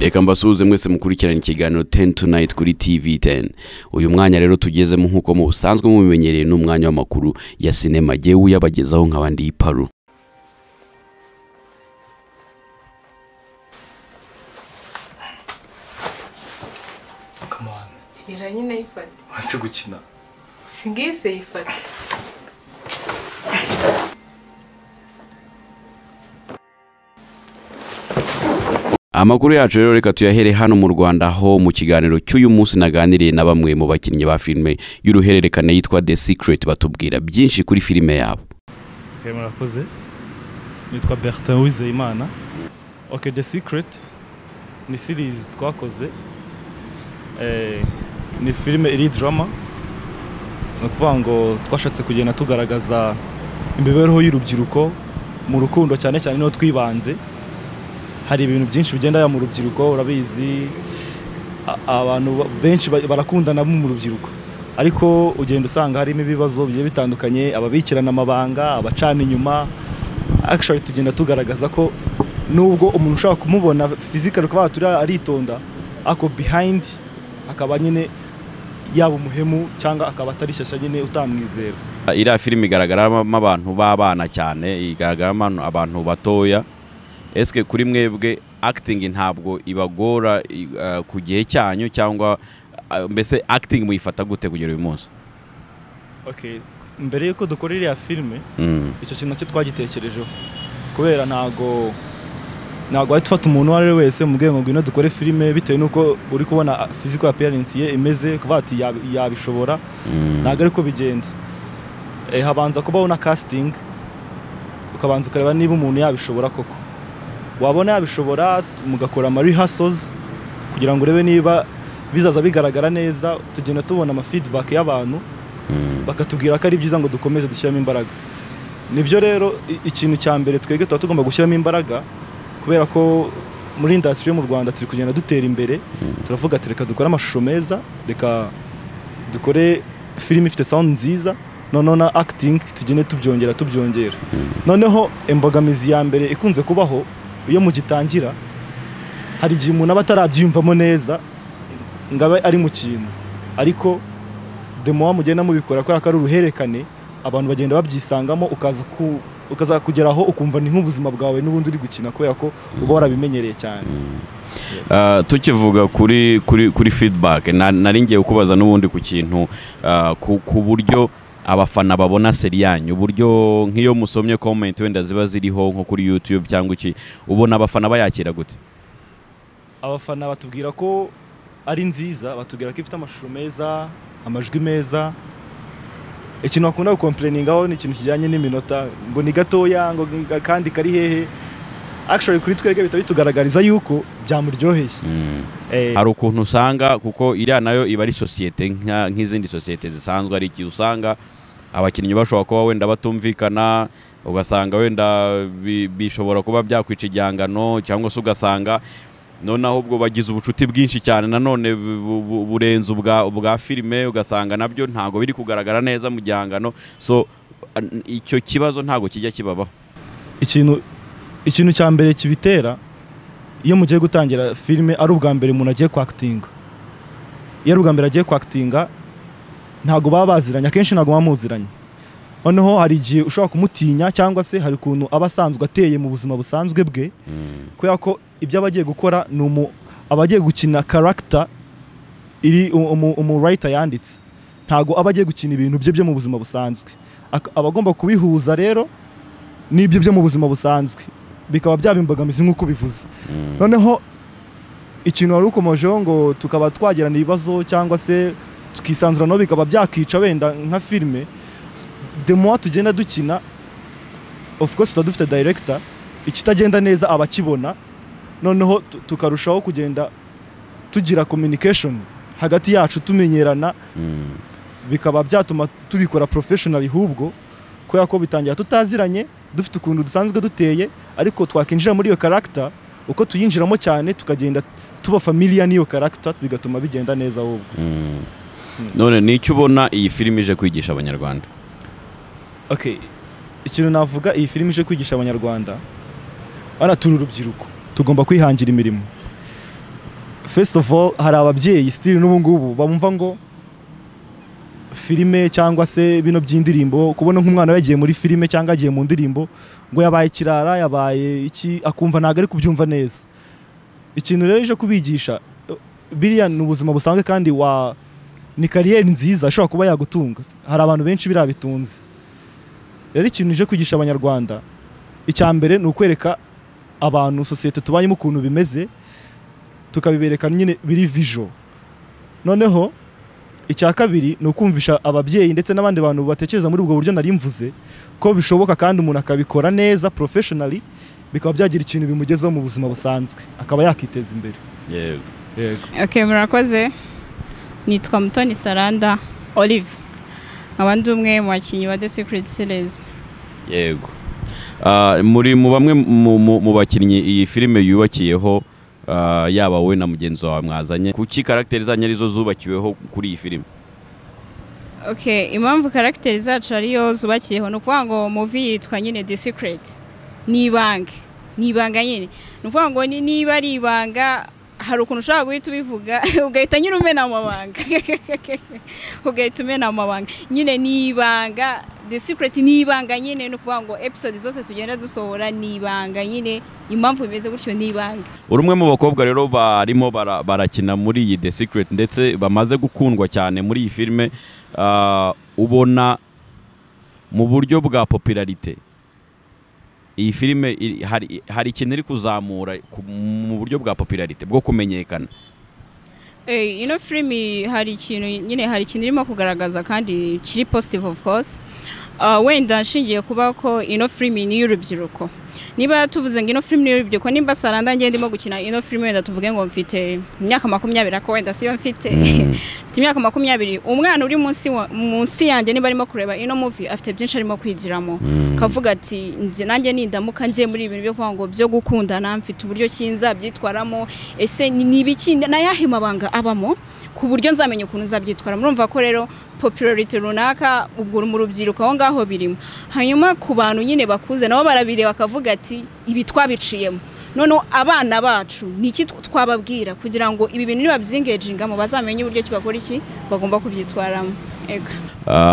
Reka mbasuhuze mwese mukurikirana ikiganiro 10 tonight kuri TV10. Uyu mwanya rero tugezemo nkuko mu busanzwe mubimenyereye n'umwanya w'amakuru ya sinema giye uyabagezaho nk'abandi PARU. Come on. Kira nyine yifata. Watse gukina. Singise yifata. Amakuru yacu rero reka tuyahere hano mu Rwanda ho mu kiganiro cy'uyu munsi naganiriye na bamwe mu bakinnyi ba filime y'uruhererekane yitwa The Secret batubwira byinshi kuri filime yabo. Murakoze. Nitwa Bertin MUKIGANIRO. Okay, The Secret ni series twakoze. Ni filime iri drama. Nukuvuga ngo twashatse kugenda tugaragaza imibereho y'urubyiruko mu rukundo cyane cyane no twibanze. Hari ibintu byinshi bigenda ya mu rubyiruko urabizi abantu benshi barakundana mu rubyiruko ariko ugenda usanga harimo ibibazo bigiye bitandukanye ababikirana amabanga abacana inyuma actually tugenda tugaragaza ko nubwo umuntu ushaka kumubona physically kuba turi aritonda ako behind akaba nyine yabo umuhemu cyangwa akaba atari shyashya nyine utamwizera. Ira filime igaragaramo abantu babana cyane igaragaramo abantu batoya. Eske kuri mwebwe acting ntabwo ibagora ku gihe cyanyu cyangwa mbese acting muyifata gute kugera uyu munsi? Okay, mbere yuko dukora iriya filime icyo kintu cyo twagitekerejeho kubera ntago ahita ufata umuntu wari wese mu bwenge ngwino dukore filime bitewe nuko uri kubona physical appearance ye imeze kuba ati yabishobora ntago ariko bigenda. Habanza kubaho na casting ukabanza ukareba niba umuntu yabishobora koko wabona yabishobora mugakora ama rehearsals kugira ngo urebe niba bizaza bigaragara neza tugenda tubona ama feedback y'abantu bakatubwira ko ari byiza ngo dukomeze dushyiramo imbaraga. Nibyo rero ikintu cya mbere twege tuba tugomba gushyiramo imbaraga kubera ko muri industry yo mu Rwanda turi kugenda dutera imbere turavuga ati reka dukore amashusho meza reka dukore film ifite sound nziza noneho na acting tugende tubyongera noneho imbogamizi ya mbere ikunze kubaho iyo mugitangira hari igihe umuntu aba atarabyiyumvamo neza ngabe ari mu kintu ariko demo mugenda mubikora ko ari uruherekane abantu bagenda babyisangamo ukaza kugeraho ukumva ni nk'ubuzima bwawe n'ubundi uri gukina kubera ko uba warabimenyereye cyane. Tukivuga kuri feedback nari ngiye kubaza n'ubundi ku kintu ku buryo abafana babona seri yanyu uburyo nk'iyo musomye comment wenda ziba ziriho nko kuri YouTube cyangwa iki ubona abafana bayakira gute? Abafana batubwira ko ari nziza batubwira ko ifite amashusho meza amajwi meza. Ikintu bakunda complainingaho ni ikintu kijyanye n'iminota ngo ni gatoya ngo kandi kari hehe. Actually kuri twege bita bitugaragariza yuko byamuryoheye. Hari ukuntu usanga kuko iriya nayo iba ari societe nk'izindi societe zisanzwe ari iki usanga abakinnyi bashobora kuba wenda batumvikana ugasanga wenda bishobora kuba byakwica igihangano cyangwa se ugasanga none ahubwo bagize ubucuti bwinshi cyane nanone burenze ubwa filime ugasanga nabyo ntago biri kugaragara neza mu gihangano so icyo kibazo ntago kijya kibabaho. Ikintu cya mbere kibitera iyo mugiye gutangira filime ari ubwa mbere umuntu agiye kwactinga. Iyo ubwa mbere agiye kwactinga ntago baba baziranye akenshi ntago bamuziranye. Noneho hari igihe ushobora kumutinya cyangwa se hari ukuntu aba asanzwe ateye mu buzima busanzwe bwe kubera ko ibyo abagiye gukora ni abagiye gukina character iri writer yanditse ntago abagiye gukina ibintu bye mu buzima busanzwe abagomba kubihuza rero n'ibyo byo mu buzima busanzwe bikaba byabimbagamiza nk'uko bivuze. Noneho ikintu wari ukomojeho ngo tukaba twagirana ibibazo cyangwa se tukisanzura no bikaba byakica wenda nka filime demo tugenda dukina of course tuba dufite director ikitagenda neza abakibona noneho tukarushaho kugenda tugira communication hagati yacu tumenyerana bikaba byatuma tubikora professionally hubwo kubera ko bitangira tutaziranye dufite ukuntu dusanzwe duteye ariko twakinjira muri iyo character uko tuyinjiramo cyane tukagenda tuba familiar n'iyo character bigatuma bigenda neza hubwo. None nicyo ubona iyi filime ije kwigisha abanyarwanda? Okay, ikintu navuga iyi filime ije kwigisha abanyarwanda ana turi urubyiruko tugomba kwihangira imirimo first of all hari ababyeyi still n'ubu ngubu bamumva ngo filime cyangwa se bino by'indirimbo kubona nk'umwana yagiye muri filime cyangwa agiye mu ndirimbo ngo yabaye kirara yabaye iki akumva ntago ari kubyumva neza. Ikintu rero je kubigisha biriya ni ubuzima busanzwe kandi ni kariyeri nziza ashobora kuba yagutunga. Hari abantu benshi birabitunze. Rero ikintu je kwigisha abanyarwanda icyambere ni ukwereka abantu societe tubayemo ukuntu bimeze tukabibereka nyine biri visual. Noneho icya kabiri ni ukumvisha ababyeyi ndetse n'abandi bantu batekereza muri ubwo buryo nari mvuze ko bishoboka kandi umuntu akabikora neza professionally bikaba byagira ikintu bimugezaho mu buzima busanzwe akaba yakiteza imbere. Yego. Okay, murakoze. Nitwa Mutoni Saranda Olive. Abandi umwe mu bakinyi ba The Secret Series. Yego. Muri mu bamwe mu bakinyi iyi filime yubakiyeho yaba wowe na mugenzi wawe mwazanye kuki characters zanyu arizo zubakiweho kuri iyi filime? Okay, impamvu characters zacu ariyo zubakiyeho no kuvuga ngo movie yitwa nyine The Secret. Ni ibanga nyine. No kuvuga ngo niba ari ibanga hari ukuntu ushaka guhita ubivuga ugahita nyine umena amabanga. Ugahita umena amabanga. Nyine ni ibanga, The Secret ni ibanga nyine no kuvuga ngo episode zose tugenda dusohora ni ibanga nyine impamvu bimeze gutyo ni ibanga. Urumwe mu bakobwa rero barimo barakina muri iyi The Secret ndetse bamaze gukundwa cyane muri iyi filime ubona mu buryo bwa popularité iyi filime hari ikintu iri kuzamura mu buryo bwa popularité bwo kumenyekana. Ino filime hari ikintu irimo kugaragaza kandi kiri positive of course. Wenda nshingiye kuba ko ino filime ni y'urubyiruko. Niba tuvuze ngo ino filime y'urubyiruko nimba Saranda ngiye ndimo gukina ino filime wenda tuvuge ngo mfite imyaka 20 ko wenda siyo mfite imyaka 20 umwana uri munsi yanjye niba arimo kureba ino movie afite byinshi arimo kwigiramo kavuga ati nze nanjye nindamuka ngiye muri ibintu byo kuvuga ngo byo gukundana mfite uburyo kinza byitwaramo ese ni ibiki na yahe mabanga abamo ku buryo nzamenya ukuntu zabyitwara. Murumva ko rero popularity runaka ubwo mu rubyiruko aho ngaho birimo. Hanyuma ku bantu nyine bakuze nabo barabire bakavuga ati ibi twabiciyemo none abana bacu niki twababwira kugira ngo ibi bintu niba byingeginga mu bazamenye uburyo kibakora iki bagomba kubyitwaramo.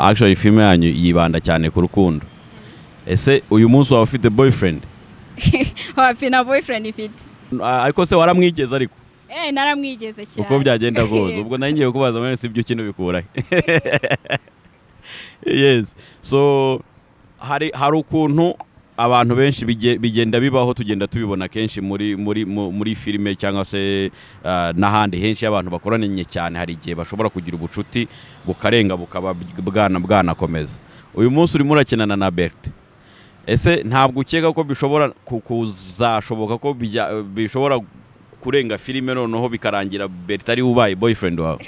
Actually filme yanyu yibanda cyane ku rukundo. Ese uyu munsi waba ufite boyfriend? Wapi na boyfriend ifite? Ariko se waramwigeze ariko? Naramwigeze cyane. Uko byagenda gose ubwo nangiye kubaza mwene sibyo kintu bikurahe. Yes. So hari ukuntu abantu benshi bigenda bibaho tugenda tubibona kenshi muri filime cyangwa se n'ahandi henshi abantu bakoranye cyane hari igihe bashobora kugira ubucuti bukarenga bukaba bwanakomeza. Uyu munsi urimo urakinana na Bertin. Ese ntabwo ukeka ko bishobora kuzashoboka ko bishobora kurenga filime noneho bikarangira Bertin ari ubaye boyfriend wawe?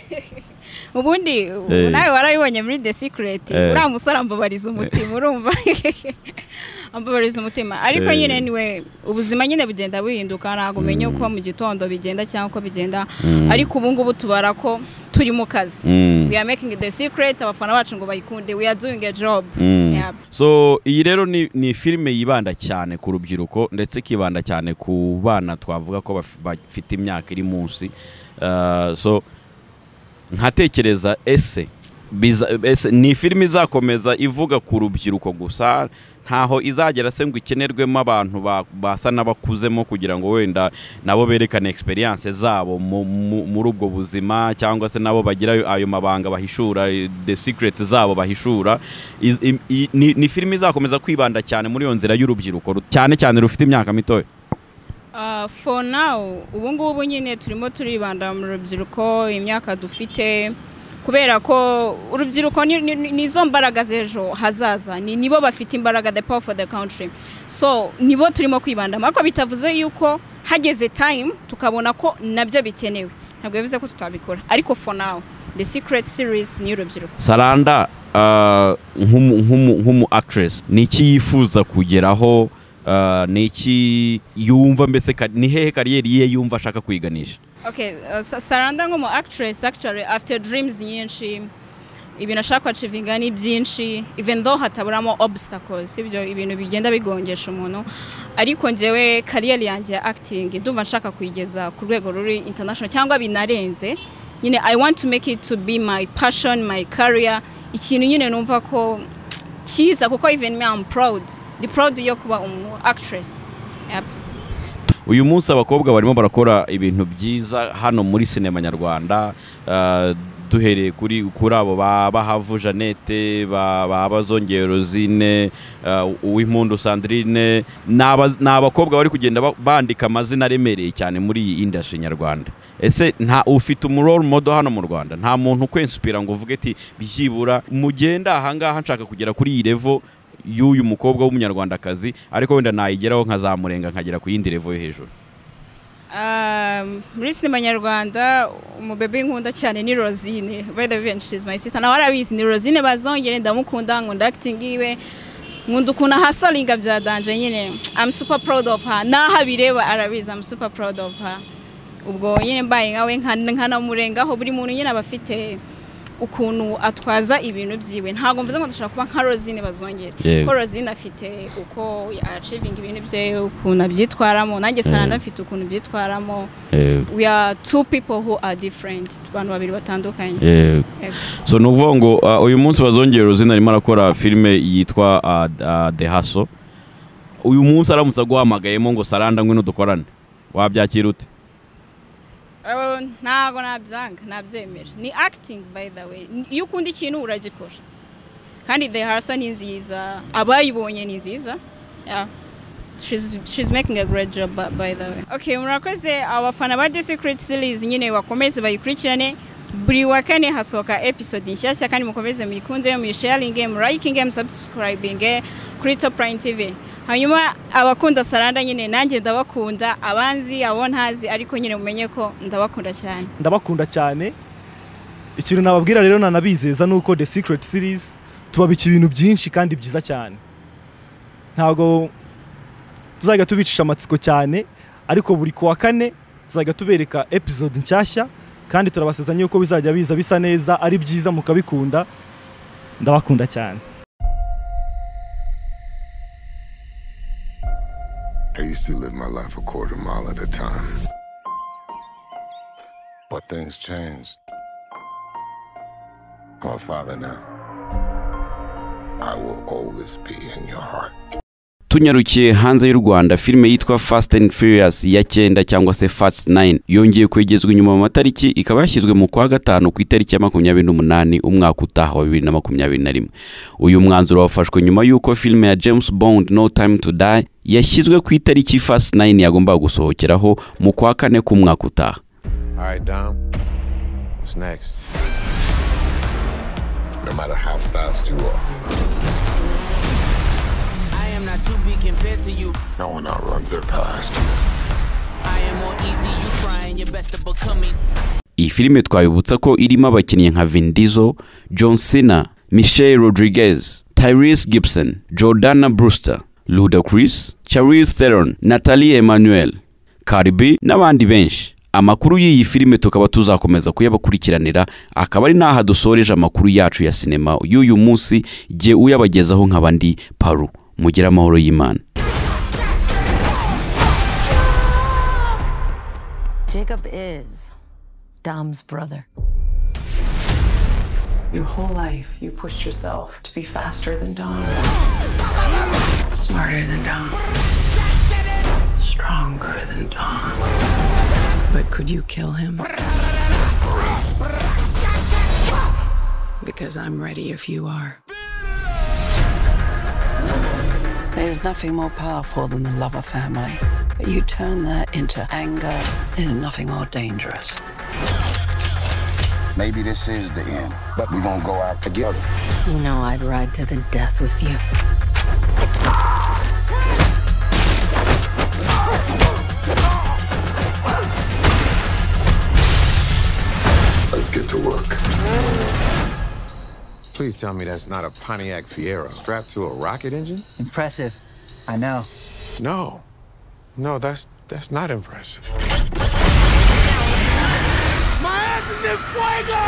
Ubundi nawe warayibonye muri The Secret uriya musore ambabariza umutima urumva ambabariza umutima ariko nyine niwe ubuzima nyine bugenda buhinduka ntago umenye uko mu gitondo bigenda cyangwa uko bigenda ariko ubu ngubu tubara ko turi mu kazi. We are making The Secret abafana bacu ngo bayikunde, we are doing a job. So iyi rero ni filime yibanda cyane ku rubyiruko ndetse kibanda cyane ku bana twavuga ko bafite imyaka iri munsi. So nkatekereza ese ni filime izakomeza ivuga ku rubyiruko gusa ntaho izagera se ngo ikenerwemo abantu basa n'abakuzemo kugira ngo wenda nabo berekane experience zabo muri ubwo buzima cyangwa se nabo bagira ayo mabanga bahishura The Secrets zabo bahishura? Ni filime izakomeza kwibanda cyane muri yo nzira y'urubyiruko cyane rufite imyaka mitoya? For now ubu ngubu nyine turimo turibanda mu rubyiruko imyaka dufite kubera ko urubyiruko nizo mbaraga z'ejo hazaza nibo bafite imbaraga, the power for the country. So nibo turimo kwibanda ariko bitavuze yuko hageze time tukabona ko nabyo bikenewe ntabwo bivuze ko tutabikora ariko for now The Secret series ni urubyiruko. Saranda nk'umu actress niki yifuza kugeraho? Niki yumva mbese ni hehe kariyeri ye yumva ashaka kwiganisha? Okay, Saranda nk'umu actress actually after dreams nyinshi ibintu ashaka kwachivinga ni byinshi even though hataburamo obstacles sibyo ibintu bigenda bigongesha umuntu ariko njyewe career yanjye ya acting ndumva nshaka kuyigeza ku rwego ruri international cyangwa binarenze nyine I want to make it to be my passion my career ikintu nyine numva ko cyiza kuko even me I'm proud yo kuba actress. Yep. Uyu munsi abakobwa barimo barakora ibintu byiza hano muri sinema nyarwanda duhereye kuri abo bahavu Jeannette babazongero zine uw'impundu Sandrine n'abakobwa bari kugenda bandika amazina aremereye cyane muri iyi industry nyarwanda. Ese nta ufite role model hano mu Rwanda nta muntu kwinspira ngo uvuge ati byibura mugenda ahangaha nshaka kugera kuri iyi level y'uyu mukobwa w'umunyarwandakazi ariko wenda nayigeraho nkazamurenga nkagera ku yindi level yo hejuru. Muri sinema nyarwanda umubebe nkunda cyane ni Rosine. By the way, she's my sister. Na warabizi ni Rosine bazongere ndamukunda nkunda acting iwe. Nkunda ukuna hasolinga bya danje nyine. I'm super proud of her. Naha bireba arabizi I'm super proud of her. Ubwo nyine mbaye nkawe nkana murengaho buri muntu nyine abafite ukuntu atwaza ibintu byiwe ntago mvuze ngo ndashaka kuba nka Rosine bazongere ko Rosine afite uko achieving ibintu bye ukuntu abyitwaramo nanjye Saranda afite ukuntu byitwaramo we are two people who are different abantu babiri batandukanye. So nuvuga ngo uyu munsi bazongere Rosine arimo arakora filme yitwa The Hustle. Uyu munsi aramutse guhamagayemo ngo Saranda ngwino dukorane wabyakira ute? Ntago nabyemera ni acting by the way iyo ukunda ikintu uragikora kandi The Hustle ni nziza abayibonye ni nziza. Yeah, she's making a great job by the way. Okay, murakoze abafana ba The Secret Series nyine bakomeze bayikurikirane buri wa kane hasoka episode nshyashya kandi mukomeze muyikunde mu sharing mu liking mu subscribing kuri Top Prime TV. Hanyuma abakunda Saranda nyine nanjye ndabakunda abanzi abo ntazi ariko nyine mumenye ko ndabakunda cyane. Ikintu nababwira rero nanabizeza nuko The Secret Series tubabika ibintu byinshi kandi byiza cyane. Ntago tuzajya tubicisha amatsiko cyane ariko buri kuwa kane tuzajya tubereka episode nshyashya kandi turabasezanye yuko bizajya biza bisa neza ari byiza mukabikunda. Ndabakunda cyane. I used to live my life a quarter mile at a time. But things changed. I'm a father now. I will always be in your heart. Tunyarukiye hanze y'u Rwanda filme yitwa Fast and Furious ya 9 cyangwa se Fast 9 yongeye kwegezwa inyuma mu matariki ikaba yashyizwe mu kwa gatanu ku itariki ya 28 umwaka utaha wa 2021. Uyu mwanzuro wafashwe nyuma yuko filme ya James Bond No Time to Die yashyizwe ku itariki Fast 9 yagomba gusohokeraho mu kwa kane ku mwaka utaha. All right, Dom. What's next? No matter how fast you are. Not to be compared to you. No one outruns their past. I am more easy, you trying your best to become me. Iyi filime twabibutsa ko irimo abakinnyi nka Vin Diesel, John Cena, Michelle Rodriguez, Tyrese Gibson, Jordana Brewster, Ludacris, Charlize Theron, Natalie Emmanuel, Cardi B n'abandi benshi. Amakuru y'iyi filime tukaba tuzakomeza kuyabakurikiranira akaba ari naha dusoreje amakuru yacu ya sinema y'uyu munsi je uyabagezaho nk'abandi PARU. Mugira amahoro y'Imana. Jacob is Dom's brother. Your whole life, you pushed yourself to be faster than Dom, smarter than Dom, stronger than Dom. But could you kill him? Because I'm ready if you are. There's nothing more powerful than the love of family. But you turn that into anger, there's nothing more dangerous. Maybe this is the end, but we're gonna go out together. You know I'd ride to the death with you. Let's get to work. Please tell me that's not a Pontiac Fiero strapped to a rocket engine? Impressive. I know. No, that's not impressive. My ass is in fuego!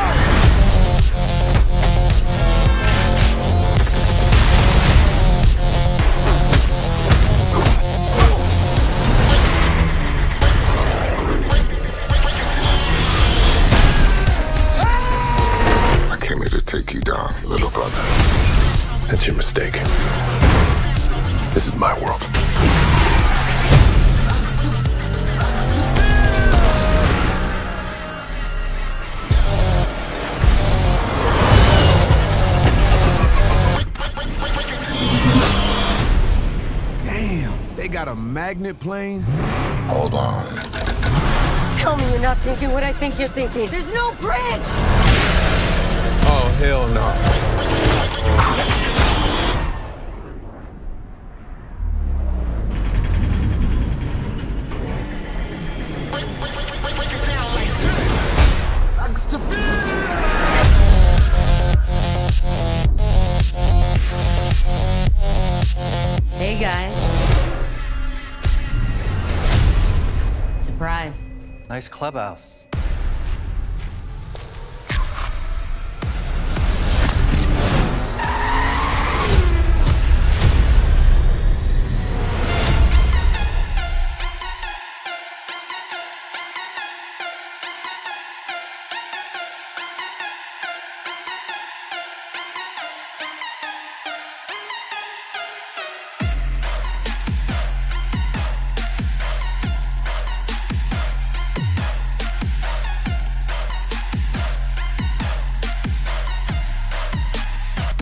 take you down, little brother. That's your mistake. This is my world. Damn, they got a magnet plane? Hold on. Tell me you're not thinking what I think you're thinking. There's no bridge! Oh, hell no. Hey guys. Surprise. Nice clubhouse.